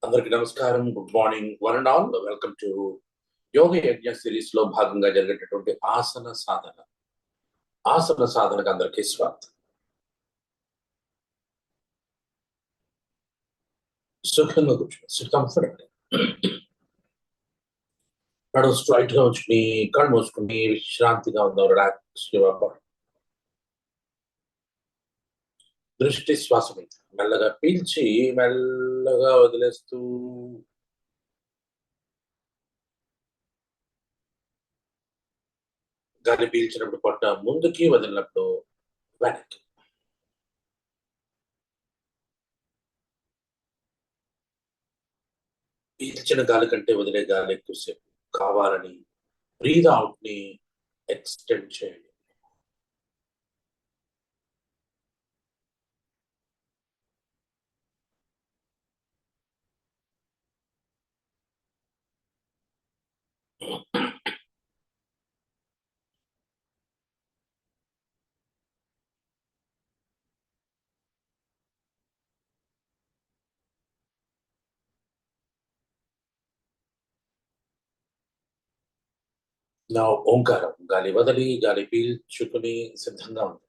అందరికి నమస్కారం. Good morning one and all. Welcome to yoga yagna series లో భాగంగా జరిగేటటువంటి ఆసన సాధనకు అందరికీ స్వాగతం. సుఖంగా కూర్చోండి, కంఫర్ట్. నడు స్ట్రైట్ గా ఉంచుకుని కళ్ళు మూసుకుని విశ్రాంతిగా ఉందాం. Relax your body. దృష్టి శ్వాస మీద మెల్లగా పీల్చి మెల్లగా వదిలేస్తూ గాలి పీల్చినప్పుడు పొట్ట ముందుకి, వదిలినప్పుడు వెనక్కి. పీల్చిన గాలి కంటే వదిలే గాలి ఎక్కువసేపు కావాలని బ్రీద్ అవుట్ ని ఎక్స్టెండ్ చేయండి. నా ఓంకారం గాలి వదిలి గాలి పీల్చుకుని సిద్ధంగా ఉంది.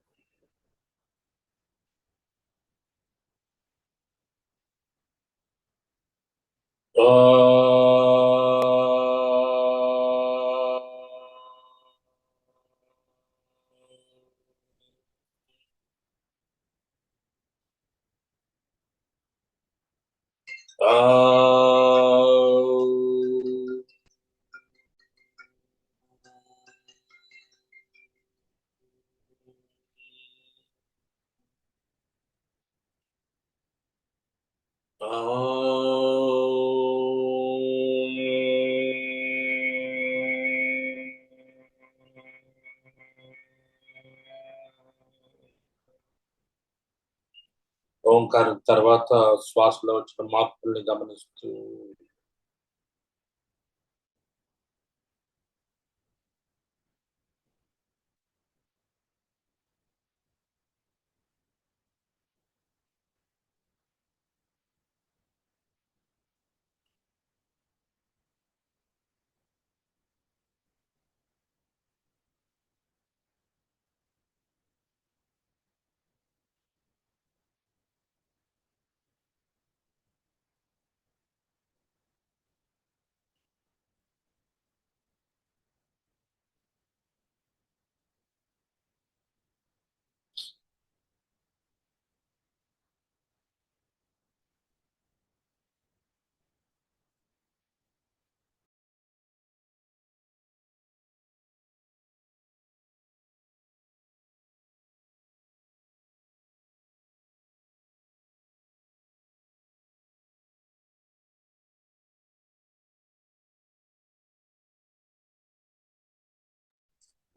ఓంకారం తర్వాత శ్వాసలో వచ్చిన మార్పుల్ని గమనిస్తూ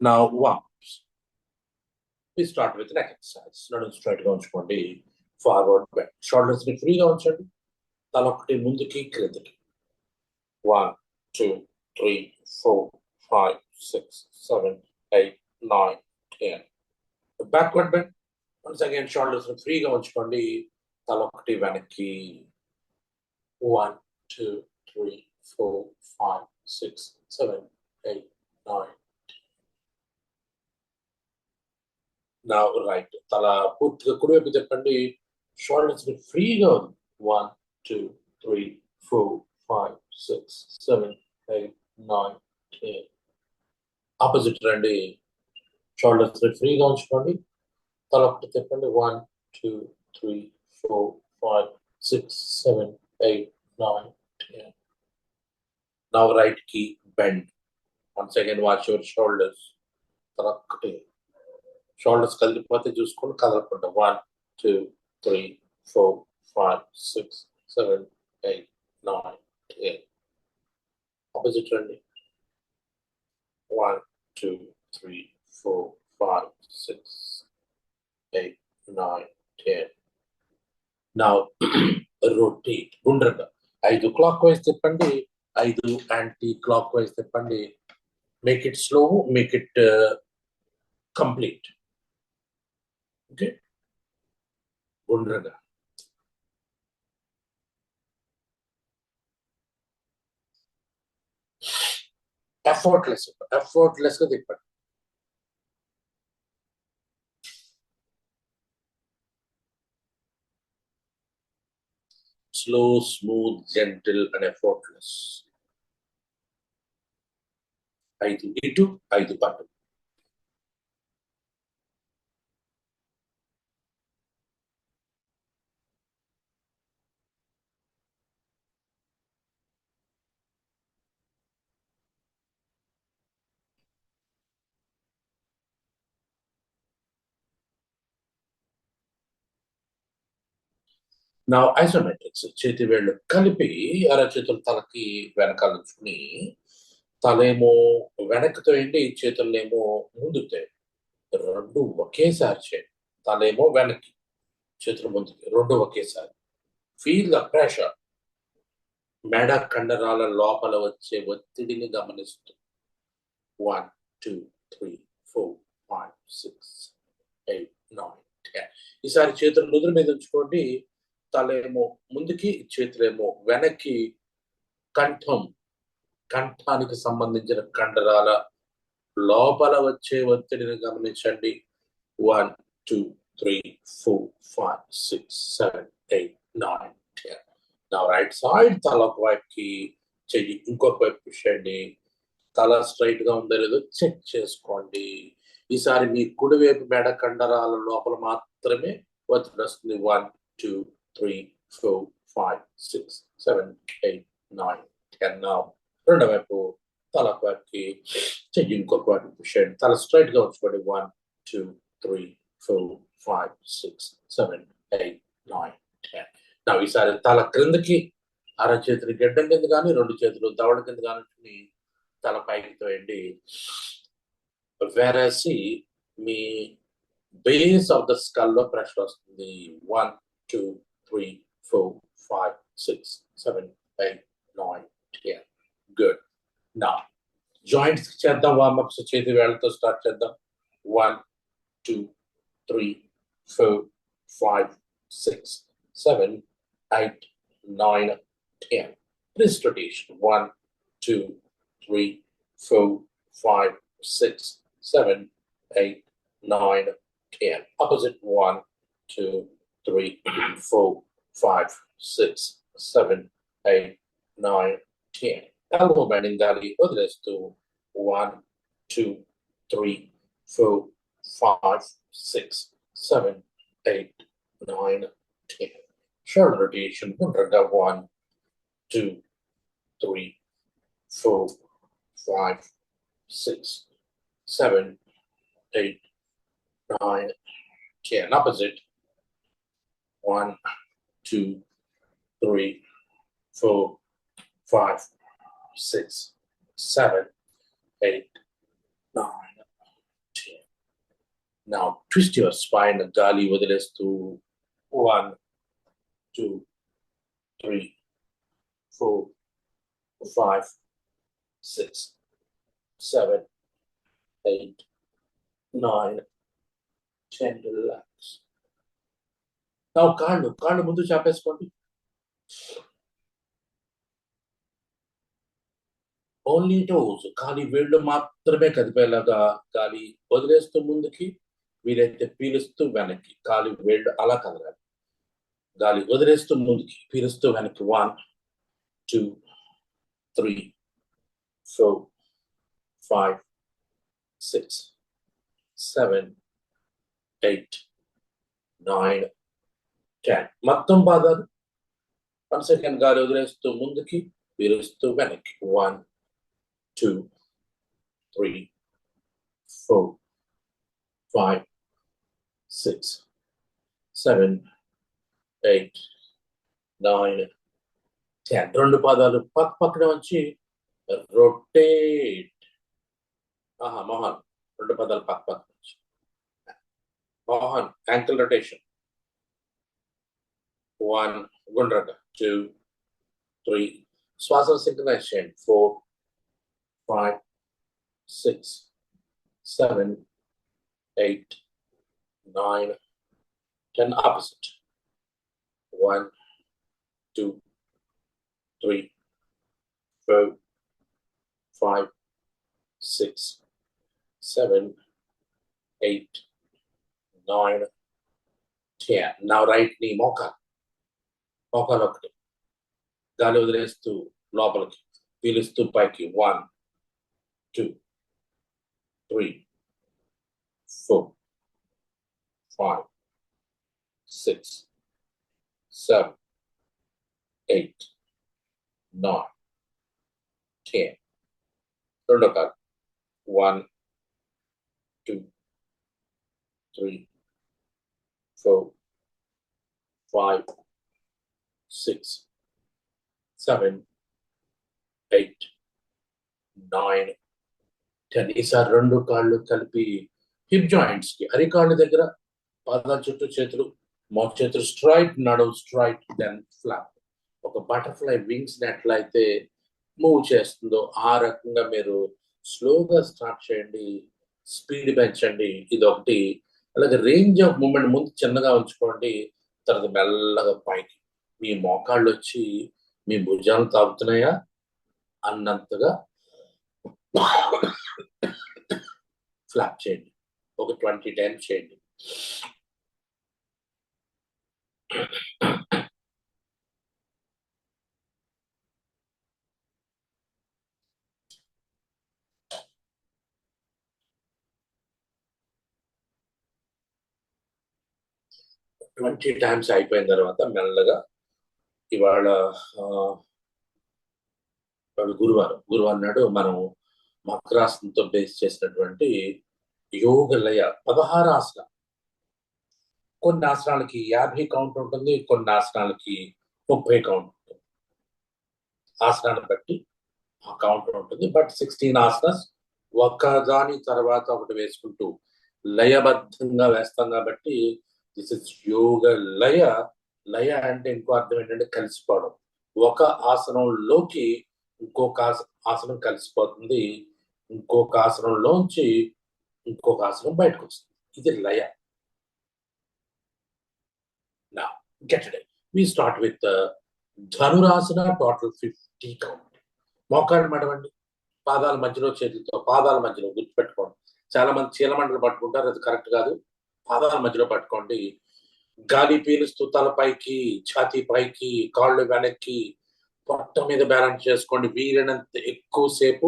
now warm-ups. We start with neck exercise. నడుము స్ట్రైట్ గా ఉంచుకోండి. Forward bend. షోల్డర్స్ ని ఫ్రీగా ఉంచండి. తల ఒకటి ముందుకి క్రిందికి. 1 2 3 4 5 6 7 8 9 10. Backward bend. Once again shoulders ని ఫ్రీగా ఉంచుకోండి. తల ఒకటి వెనక్కి. 1 2 3 4 5 6 7 8 9. నా రైట్ తల పూర్తిగా కుడివైపు చెప్పండి. షోల్డర్స్ ని ఫ్రీగా ఉంది. 1 2 3 4 5 6 7 8 9 10. ఆపోజిట్ రండి. షోల్డర్స్ ని ఫ్రీగా ఉంచుకోండి. తల ఒకటి చెప్పండి. 1 2 3 4 5 6 7 8 9 10. Now right key bend. Once again watch your shoulders. తల ఒకటి. షోల్డర్స్ కదిలిపోతే చూసుకొని కదలకుండా. 1 2 3 4 5 6 7 8 9 10. ఆపోజిట్ రండి. 1 2 3 4 5 6 8 9 10. Now rotate. గుండ్రంగా 5 క్లాక్ వైజ్ తిప్పండి, 5 యాంటీ క్లాక్ వైజ్ తిప్పండి. Make it slow, make it complete. Okay, గుండ్రంగా ఎఫర్ట్లెస్ గా తిప్పండి. Slow, smooth, gentle and effortless. 5 ఇటు 5 పట్టు. నా ఐసోమెట్రిక్స్, చేతి వేళ్ళు కలిపి అరచేతులు తలకి వెనకాల ఉంచుకుని తలేమో వెనక్కి తోయండి, చేతులనేమో ముందుకు తోయండి. రెండు ఒకేసారి చేయండి. తలేమో వెనక్కి, చేతులు ముందుకి, రెండు ఒకేసారి. Feel the pressure. మెడ కండరాల లోపల వచ్చే ఒత్తిడిని గమనిస్తూ 1 2 3 4 5 6 8 9 10. ఈసారి చేతులు నుదురు మీద ఉంచుకోండి. తలేమో ముందుకి, చేతులేమో వెనక్కి. కంఠానికి సంబంధించిన కండరాల లోపల వచ్చే ఒత్తిడిని గమనించండి. 1 2 3 4 5 6 7 8 9 10. నా రైట్ సైడ్ తల ఒక వైపుకి, చెయ్యి ఇంకొక వైపు పుషండి. తల స్ట్రైట్ గా ఉందో లేదో చెక్ చేసుకోండి. ఈసారి మీ కుడివైపు మెడ కండరాల లోపల మాత్రమే ఒత్తిడి వస్తుంది. 1 2 3 4 5 6 7 8 9 10. నా రెండో వైపు తల ఒక వైపుకి, చెయ్యి ఇంకొక వైపు పుషండి. తల స్ట్రైట్ గా ఉంచుకోండి. 1 2 3 4 5 6 7 8 9 10. నా ఈసారి తల క్రిందకి, అరచేతిని గడ్డం కింద కానీ, రెండు చేతులు దవడ కింద కానీ తల పైకి తోయండి. వేరేసి మీ బేస్ ఆఫ్ ద స్కల్ లో ప్రెషర్ వస్తుంది. 1 2 3 4 5 6 7 8 9 10. గుడ్. నా జాయింట్స్ చేద్దాం. వార్మప్స్ చేతి వేళ్లతో స్టార్ట్ చేద్దాం. 1 2 3 4 5 6 7 8 9 10. Wrist rotation. 1 2 3 4 5 6 7 8 9 10. Opposite. 1 2 3 4 5 6 7 8 9 10. Elbow bending belly. వదిలేస్తూ 1 2 3 4 5 6 7 8 9 10. Shoulder rotation. 1 2 3 4 5 6 7 8 9 10. Opposite. 1 2 3 4 5 6 7 8 9 10. Now twist your spine. గాలి వదిలేస్తూ 1 2 3 4 5 6 7 8 9 10. Relax. Now కాళ్ళు ముందు చాపేసుకోండి. ఓన్లీ టోస్, కాలి వేళ్ళు మాత్రమే కదిపేలాగా గాలి వదిలేస్తూ ముందుకి, వీలైతే పీలుస్తూ వెనక్కి. కాలి వేళ్ళు అలా కదలాలి. గాలి వదిలేస్తూ ముందుకి, పీలుస్తూ వెనక్కి. 1 2 3 4 5 6 7 8 9 10. మొత్తం పాదాలు 1 సెకండ్ గాలి వదిలేస్తూ ముందుకి, పీలుస్తూ వెనక్కి. 1 2 3 4 5 6 7 8 9 10. రెండు పాదాలు పక్కన వచ్చి రొటేట్. మోహన్, రెండు పాదాలు పక్కన వచ్చి మోహన్ యాంకిల్ రొటేషన్. 1 గుండ్రగా. 2 3 శ్వాస సింక్రనైజ్ చేయండి. 4 5 6 7 8 9 10. Opposite. 1 2 3 4 5 6, 7, 8, 9, 10. Now right knee మోకాలు ఒకటి గాలి వదిలేస్తూ లోపలికి పీలుస్తూ పైకి 1, 2, 3, 4, 5, 6, 7, 8, 9, 10. రెండో కాలు 1, 2, 3, 4, 5, 6, 7, 8, 9, 10. ఈసారి రెండు కాళ్ళు కలిపి హిప్ జాయింట్స్ కి అరికాళ్ళ దగ్గర పాదాల చుట్టూ చేతులు చేతులు స్ట్రైట్ నడువు స్ట్రైట్ దెన్ ఫ్లాప్. ఒక బటర్ఫ్లై వింగ్స్ ఎట్లయితే మూవ్ చేస్తుందో ఆ రకంగా మీరు స్లోగా స్టార్ట్ చేయండి, స్పీడ్ పెంచండి. ఇది ఒకటి. అలాగే రేంజ్ ఆఫ్ మూమెంట్ ముందు చిన్నగా ఉంచుకోండి, తర్వాత మెల్లగా పైకి. మీ మోకాళ్ళు వచ్చి మీ భుజాలు తాగుతున్నాయా అన్నంతగా ఫ్లాప్ చేయండి. ఒక 20 టైమ్స్ చేయండి. టైమ్స్ అయిపోయిన తర్వాత మెల్లగా ఇవాళ గురువారం నాడు మనం మకరాసనంతో బేస్ చేసినటువంటి యోగ లయ 16 ఆసనాలు. కొన్ని ఆసనాలకి 50 కౌంట్ ఉంటుంది, కొన్ని ఆసనాలకి 30 కౌంట్ ఉంటుంది. ఆసనాన్ని బట్టి ఆ కౌంట్ ఉంటుంది. బట్ 16 ఆసనాస్ ఒకదాని తర్వాత ఒకటి వేసుకుంటూ లయబద్ధంగా వేస్తాం కాబట్టి దిస్ ఇస్ యోగ లయ. లయ అంటే ఇంకో అర్థం ఏంటంటే కలిసిపోవడం. ఒక ఆసనంలోకి ఇంకొక ఆసనం కలిసిపోతుంది, ఇంకొక ఆసనంలోంచి ఇంకొక ఆసనం బయటకు వస్తుంది. ఇది లయ. Now, get it. We start with Dhanurasana. Total 50 count. మోకాళ్ళు మడవండి, పాదాల మధ్యలో చేతులతో పాదాల మధ్యలో గుర్తుపెట్టుకోండి. చాలా మంది చీలమండలు పట్టుకుంటారు, అది కరెక్ట్ కాదు. పాదాల మధ్యలో పట్టుకోండి. గాలి పీలుస్తూ తలపైకి, ఛాతీ పైకి, కాళ్ళు వెనక్కి, పొట్ట మీద బ్యాలెన్స్ చేసుకోండి. వీలైనంత ఎక్కువసేపు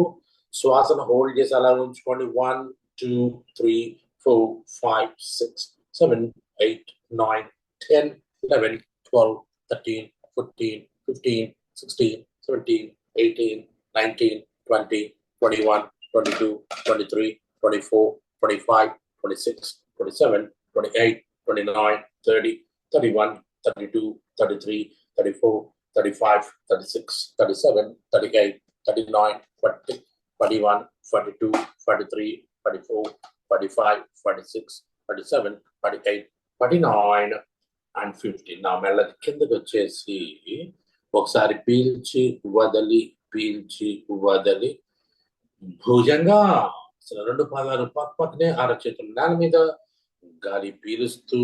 శ్వాసను హోల్డ్ చేసి అలా ఉంచుకోండి. 1, 2, 3, 4, 5, 6, 7, 8, 9, 10, 11, 12, 13, 14, 15, 16, 17, 18, 19, 20, 21, 22, 23, 24, 25, 26, 27, 28, 29, 30, 31, 32, 33, 34, 35, 36, 37, 38, 39, 40, 41, 42, 43, 44, 45, 46, 47, 48, 49 and 50. నా మెల్లగా కిందకి వచ్చేసి ఒకసారి పీల్చి వదలి పీల్చి వదలి భుజంగా రెండు పాదాలు పక్కనే అరచేతులు నేల మీద, గాలి పీలుస్తూ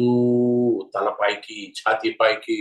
తలపైకి ఛాతీ పైకి.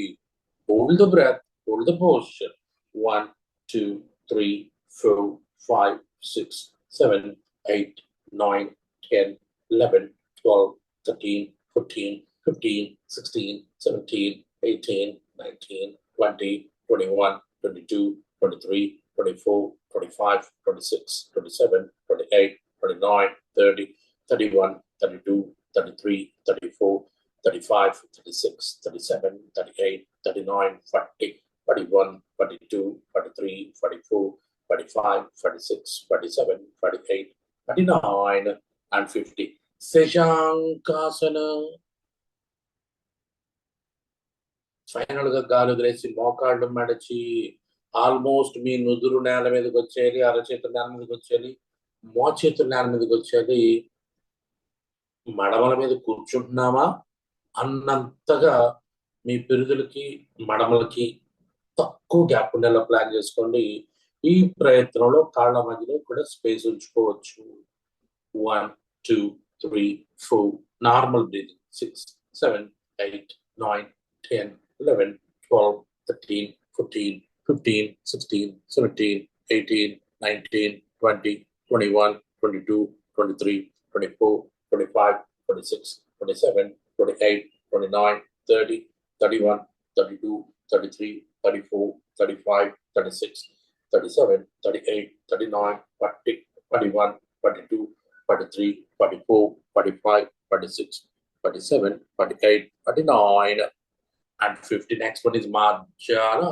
Hold the breath, hold the posture. 1, 2, 3, 4, 5, 6, 7, 8, 9, 10, 11, 12, 13, 14, 15, 16, 17, 18, 19, 20, 21, 22, 23, 24, 25, 26, 27, 28, 29, 30, 31, 32, 33, 34, 35, 36, 37, 38, 39, 40, 41, 42, 43, 44, 45, 46, 47, 48, 49 and 50. Shashankasana. Final గా గాలి వదిలేసి మోకాళ్ళు మడచి ఆల్మోస్ట్ మీ నుదురు నేల మీదకి వచ్చేయాలి, అరచేతుల నేల మీదకి వచ్చేయాలి, మోచేతుల నేల మీదకి వచ్చేయాలి. మడమల మీద కూర్చుంటున్నామా అన్నంతగా మీ పిరుదులకి మడమలకి తక్కువ గ్యాప్ ఉండేలా ప్లాన్ చేసుకోండి. ఈ ప్రయత్నంలో కాళ్ళ మధ్యలో కూడా స్పేస్ ఉంచుకోవచ్చు. 1, 2, 3, 4 normal breathing. 6, 7, 8, 9, 10, 11, 12, 13, 14, 15, 16, 17, 18, 19, 20, 21, 22, 23, 24, 25, 26, 27, 28, 29, 30, 31, 32, 33, 34, 35, 36, 37, 38, 39, 40, 41, 42, 43, 44, 45, 46, 47, 48, 49, and 50. Next one is Marjala.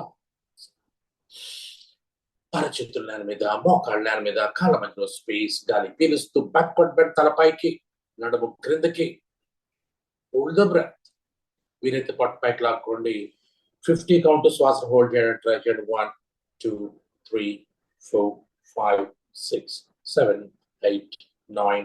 అరచేతుల నేల మీద, మోకాళ్ళ నేల మీద, కాళ్ళ మధ్యలో స్పేస్, గాలి పీలుస్తూ బ్యాక్వర్డ్ బెండ్ తలపైకి, నడుము క్రిందకి. Hold the breath. వీలైతే పొట్ట పైకి లాక్కోండి. 50 కౌంట్ శ్వాస హోల్డ్ చేయడానికి ట్రై చేయండి. 1, 2, 3, 4, 5, 6, 7, 8, 9,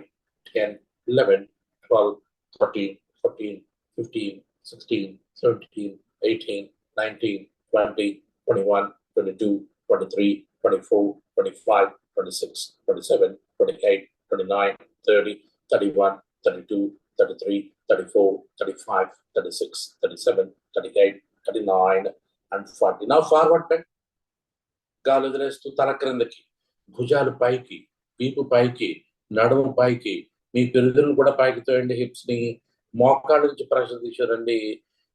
10, 11, 12, 13, 14, 15, 16, 17, 18, 19, 20, 21, 22, 23, 24, 25, 26, 27, 28, 29, 30, 31, 32, 33, 34, 35, 36, 37, 38, 39, and 40. Now forward bend. గాలి వదిలేస్తూ తల క్రిందకి, భుజాలు పైకి, వీపు పైకి, నడుము పైకి, మీ పెరుదులను కూడా పైకి తోయండి. హిప్స్ ని, మోకాళ్ళ నుంచి pressure తీసారండి.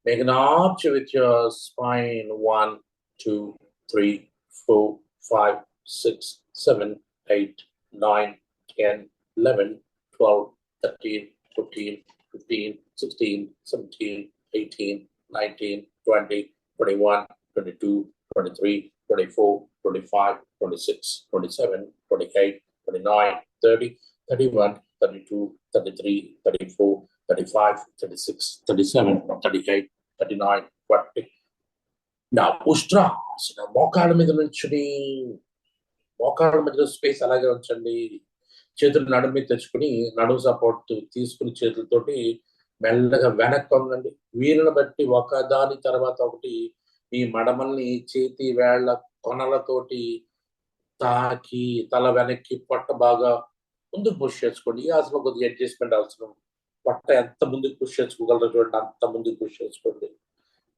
Make an arch with your spine. 1, 2, 3, 4, 5, 6, 7, 8, 9, 10, 11, 12, 13, 14, 15, 16, 17, 18, 19, 20, 21, 22, 23, 24, 25, 26, 27, 28, 29, 30, 31, 32, 33, 34, 35, 36, 37, 38, 39, 40. నా ఉష్ట్రాసన. మోకాళ్ళ మీద నుంచుని, మోకాళ్ళ మధ్యలో స్పేస్ అలాగే ఉంచండి. చేతులు నడుము మీద తెచ్చుకుని, నడుము సపోర్ట్ తీసుకుని చేతులతోటి మెల్లగా వెనక్కి వంగండి. వీలును బట్టి ఒకదాని తర్వాత ఒకటి మీ మడమల్ని చేతి వేళ్ల కొనలతోటి తాకి తల వెనక్కి, పొట్ట బాగా ముందుకు పుష్ చేసుకోండి. ఈ ఆసనం కొద్దిగా అడ్జస్ట్మెంట్ అవసరం. పొట్ట ఎంత ముందుకు పుష్ చేసుకోగలరో చూడండి, అంత ముందుకు పుష్ చేసుకోండి.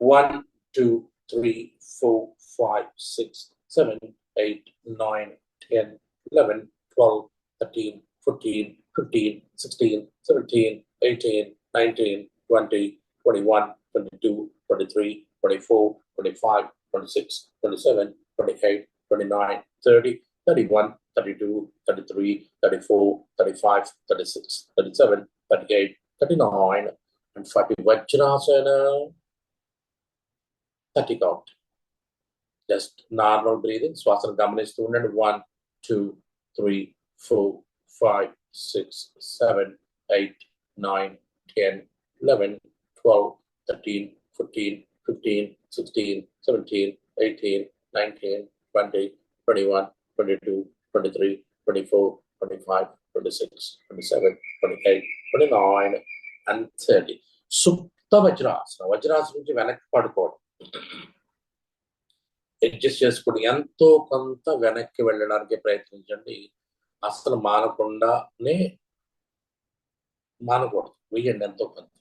1, 2, 3, 4, 5, 6, 7, 8, 9, 10, 11, 12, 13, 14, 15, 16, 17, 18, 19, 20, 21, 22, 23, 24, 25, 26, 27, 28, 29, 30, 31, 32, 33, 34, 35, 36, 37, 38, 39, and 40. Vajrasana. 30 count. Just normal breathing. శ్వాసను గమనిస్తూ ఉండండి. 1, 2, 3, 4, 5, 6, 7, 8, 9, 10, 11, 12, 13, 14, 15, 16, 17, 18, 19, 20, 21, 22, 23, 24, 25, 26, 27, 28, 29, and 30. సుప్త వజ్రాసనం. వజ్రాసనం నుంచి వెనక్కి పడుకోవడం. అడ్జస్ట్ చేసుకుని ఎంతో కొంత వెనక్కి వెళ్ళడానికి ప్రయత్నించండి. అసలు మానకూడదు. వెయ్యండి ఎంతో కొంత.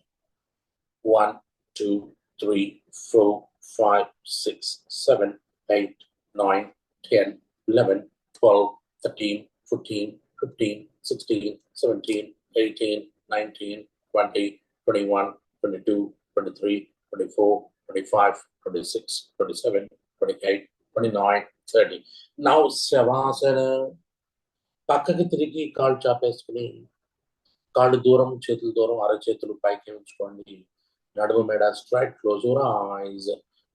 1, 2, 3, 4, 5, 6, 7, 8, 9, 10, 11, 12, 13, 14, 15, 16, 17, 18, 19, 20, 21, 22, 23, 24, 25, 26, 27, 28, 29, 30. Now శవాసన. పక్కకి తిరిగి కాళ్ళు చాపేసుకుని, కాళ్ళు దూరం, చేతులు దూరం, అరచేతులు పైకి ఉంచుకోండి. నడుము మెడ straight. Close your eyes.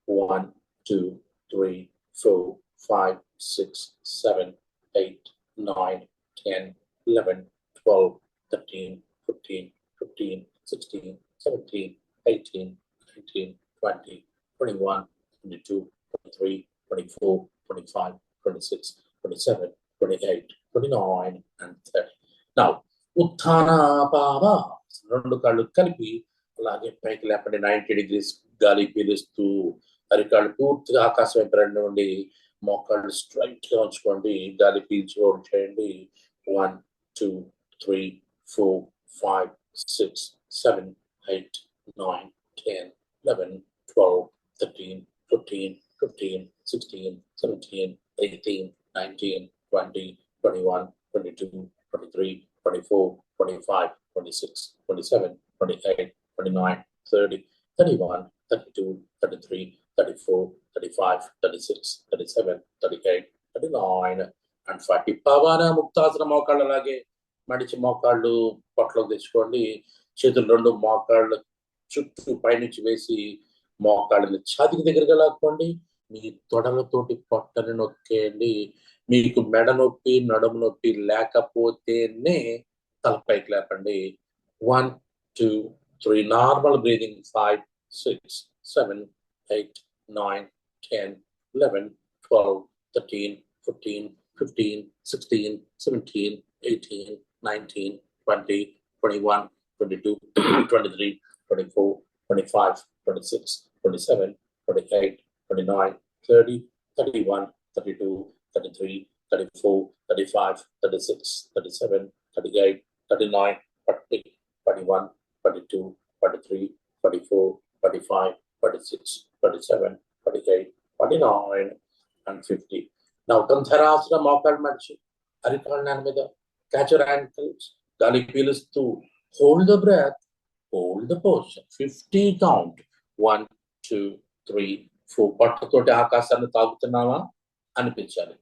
1, 2, 3, 4, 5, 6, 7, 8, 9, 10, 11, 12, 13, 14, 15, 16, 17, 18, 19, 20, 21, 22, 23, 24, 25, 26, 27, 28, 29, and 30. Now, ఉత్థాన పావ. రెండు కాళ్ళు కలిపి అలాగే పైకి లేపండి. 90 degrees గాలి పీలుస్తూ అరికాళ్ళు పూర్తిగా ఆకాశం వైపు రండి ఉండి, మోకాళ్ళు స్ట్రైట్ గా ఉంచుకోండి. గాలి పీల్చి హోల్డ్ చేయండి. 1, 2, 3, 4, 5, 6, 7, 8, 9, 10, 11, 12, 13, 14, 15, 16, 17, 18, 19, 20, 21, 22, 23, 24, 25, 26, 27, 28, 29, 30, 31, 32, 33, 34, 35, 36, 37, 38, 39, and 40. పవన ముక్తాసన మోకాళ్ళు అలాగే మడిచి మోకాళ్ళు పొట్టలోకి తెచ్చుకోండి. చేతులు రెండు మోకాళ్ళు చుట్టూ పైనుంచి వేసి మోకాళ్ళని ఛాతికి దగ్గరగా లాక్కోండి. మీ తొడలతోటి పొట్టని నొక్కేయండి. మీకు మెడ నొప్పి నడుము నొప్పి లేకపోతేనే తలపైకి లేపండి. 1, 2, 3 normal breathing. 5, 6, 7, 8, 9, 10, 11, 12, 13, 14, 15, 16, 17, 18, 19, 20, 21, 22, 23, 24, 25, 26, 27, 28, 29, 30, 31, 32, 33, 34, 35, 36, 37, 38, 39, 40, 41, 42, 43, 44, 45, 46, 47, 48, 49, and 50. Now, Dhantarasana మోకాళ్ళు మడిచి అరికాళ్ళ నేల మీద catch your ankles. గాలి పీలుస్తూ hold the breath, hold the posture. 50 count. 1, 2, 3, 4. పొట్టతోటి ఆకాశాన్ని తాగుతున్నావా అనిపించాలి.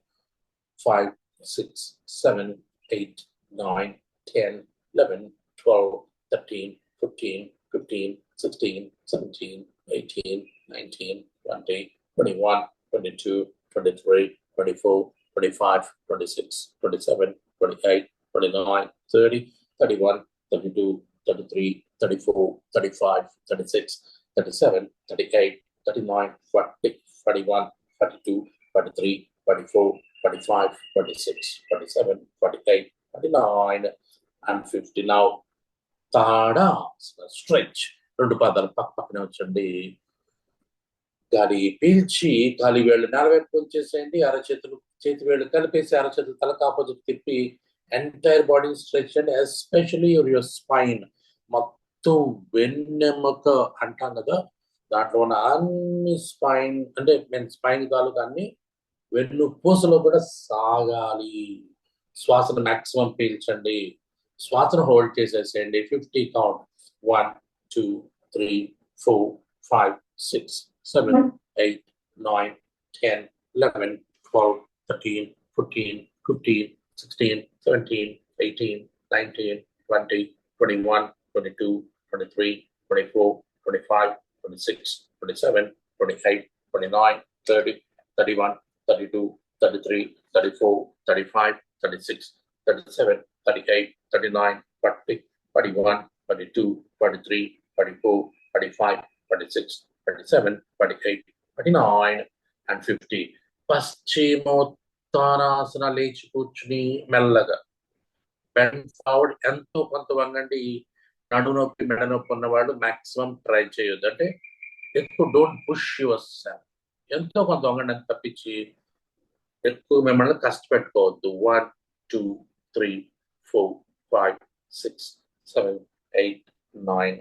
5, 6, 7, 8, 9, 10, 11, 12, 13, 14, 15, 16, 17, 18, 19, 20, 21, 22, 23, 24, 25, 26, 27, 28, 29, 30, 31, 32, 33, 34, 35, 36, 37, 38, 39, 40, 41, 42, 43, 44, 45, 46, 47, 48, 49, and 50. Now, Tadasana, stretch. రెండు పాదాలు పక్క పక్కనే ఉంచండి. గాలి పీల్చి గాలి వేళ్ళు నేల వైపు ఉంచేసేయండి. అరచేతులు చేతి వేళ్ళు కలిపేసి అరచేతులు తలకు ఆపోజిట్ తిప్పి ఎంటైర్ బాడీ స్ట్రెచ్ అండి. Especially your spine. మొత్తం వెన్నెముక అంటాం కదా, దాంట్లో ఉన్న అన్ని స్పైన్ అంటే నేను స్పైన్ కాదు కానీ వెన్ను పూసలో కూడా సాగాలి. శ్వాసను మాక్సిమం పీల్చండి. శ్వాసను హోల్డ్ చేసేసేయండి. 50 కౌంట్. 1, 2, 3, 4, 5, 6, 7, 8, 9, 10, 11, 12, 13, 14, 15, 16, 17, 18, 19, 20, 21, 22, 23, 24, 25, 26, 27, 28, 29, 30, 31, 32, 33, 34, 35, 36, 37, 38, 39, 40, 41, 42, 43, 44, 45, 46, 47, 48, 49, and 50. పశ్చిమోత్తానాసన లేచి కూర్చుని మెల్లగా బెండ్ ఫార్వర్డ్. ఎంతో కొంత వంగండి. నడు నొప్పి మెడ నొప్పి ఉన్నవాళ్ళు మాక్సిమం ట్రై చేయొద్దు. అంటే ఎక్కువ డోంట్ పుష్ యువర్ సెల్ఫ్. ఎంతో కొంత వంగండి అని తప్పించి ఎక్కువ మిమ్మల్ని కష్టపెట్టుకోవద్దు. 1, 2, 3, 4, 5, 6, 7, 8, 9,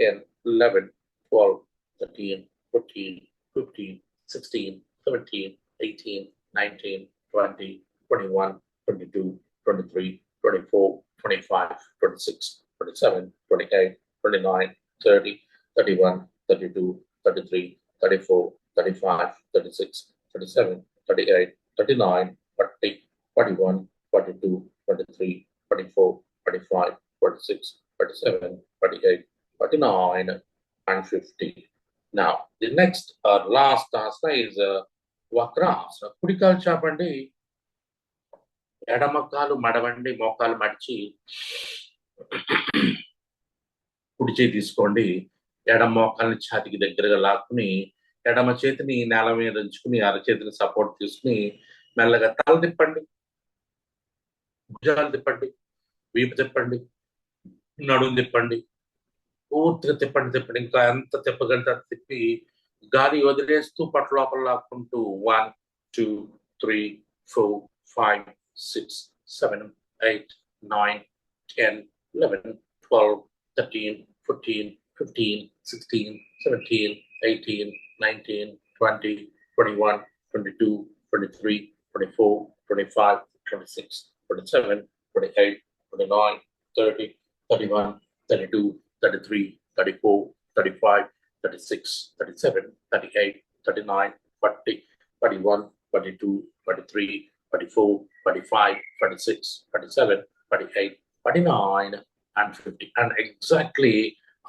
10, 11, 12, 13, 14, 15, 16, 17, 18, 19, 20, 21, 22, 23, 24, 25, 26, 27, 28, 29, 30, 31, 32, 33, 34, 35, 36, 37, 38, 39, 40, 41, 42, 23, 24, 25, 46, 47, 48, 49, and 50. Now, the next last asana is Vakrasana. కుడికాలు చాపండి, ఎడమకాలు మడవండి, మోకాలు మడిచి కుడి చేయి తీసుకోండి. ఎడమ మోకాల్ని ఛాతికి దగ్గరగా లాక్కుని ఎడమ చేతిని నేల మీద ఉంచుకుని అరచేతిని సపోర్ట్ తీసుకుని మెల్లగా తల తిప్పండి, భుజాలు తిప్పండి, వీపు తిప్పండి, నడుము తిప్పండి. పూర్తిగా తిప్పండి. ఇంకా ఎంత తిప్పగలితే అంత తిప్పి గాలి వదిలేస్తూ పట్ల లోపల లాక్కుంటూ 1, 2, 3, 4, 5, 6, 7, 8, 9, 10, 11, 12, 13, 14, 15, 16, 17, 18, 19, 20, 21, 22, 23, 24, 25, 26, 27, 28, 29, 30, 31, 32, 33, 34, 35, 36, 37, 38, 39, 40, 41, 42, 43, 44, 45, 46, 47, 48, 49, and 50. And exactly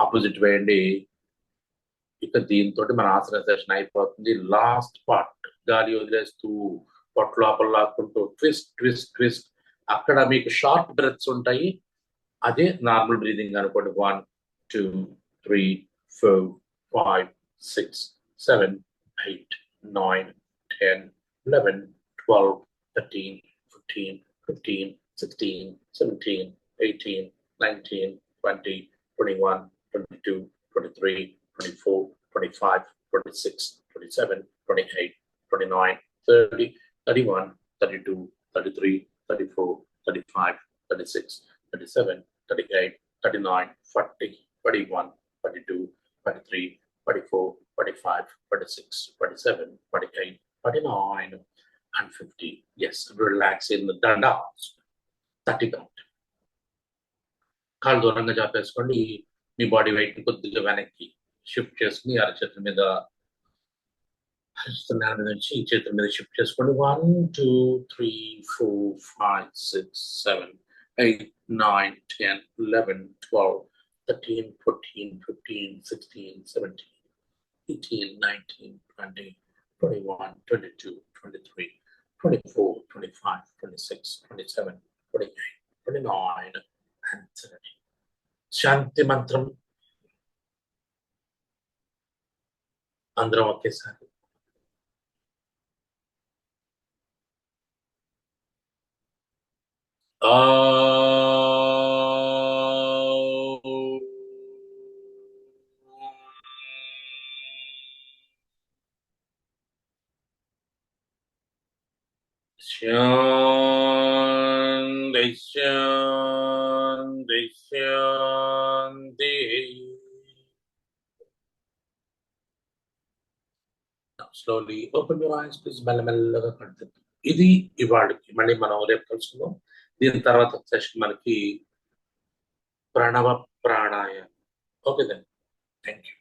opposite way అండి. ఇక దీంతో మన ఆసన సెషన్ అయిపోతుంది. లాస్ట్ పార్ట్ గాలి వదిలేస్తూ పొట్ట లోపల లాక్కుంటూ ట్విస్ట్ ట్విస్ట్ ట్విస్ట్. అక్కడ మీకు షార్ట్ బ్రెత్స్ ఉంటాయి. అదే నార్మల్ బ్రీదింగ్ అనుకోండి. 1, 2, 3, 4, 5, 6, 7, 8, 9, 10, 11, 12, 13, 15, 15, 16, 17, 18, 19, 20, 21, 22, 23, 24, 25, 26, 27, 28, 29, 30, 31, 32, 33, 34, 35, 36, 37, 38, 39, 40, 41, 42, 43, 44, 45, 46, 47, 48, 49, and 50. Yes, relax in the dandas. 30 count. కాళ్ళు దూరంగా చాపేసుకోండి. మీ బాడీ వెయిట్ కొద్దిగా వెనక్కి షిఫ్ట్ చేసుకుని అరచేతుల మీద నేల నుంచి ఈ చేతుల మీద షిఫ్ట్ చేసుకోండి. 1, 2, 3, 4, 5, 6, 7, 8, 9, 10, 11, 12, 13, 14, 15, 16, 17, 18, 19, 20, 21, 22, 23, 24, 25, 26, 27, 28, 29, and 30. శాంతి మంత్రం అందరం ఒకేసారి. Shanti, Shanti, Shanti. Now slowly open your eyes, please. మెల్లమెల్లగా కడుతుంది. ఇది ఇవాళకి. మళ్ళీ మనం రేపు కలుసుకుందాం. దీని తర్వాత సెషన్ మనకి ప్రణవ ప్రాణాయామం. Okay then. Thank you.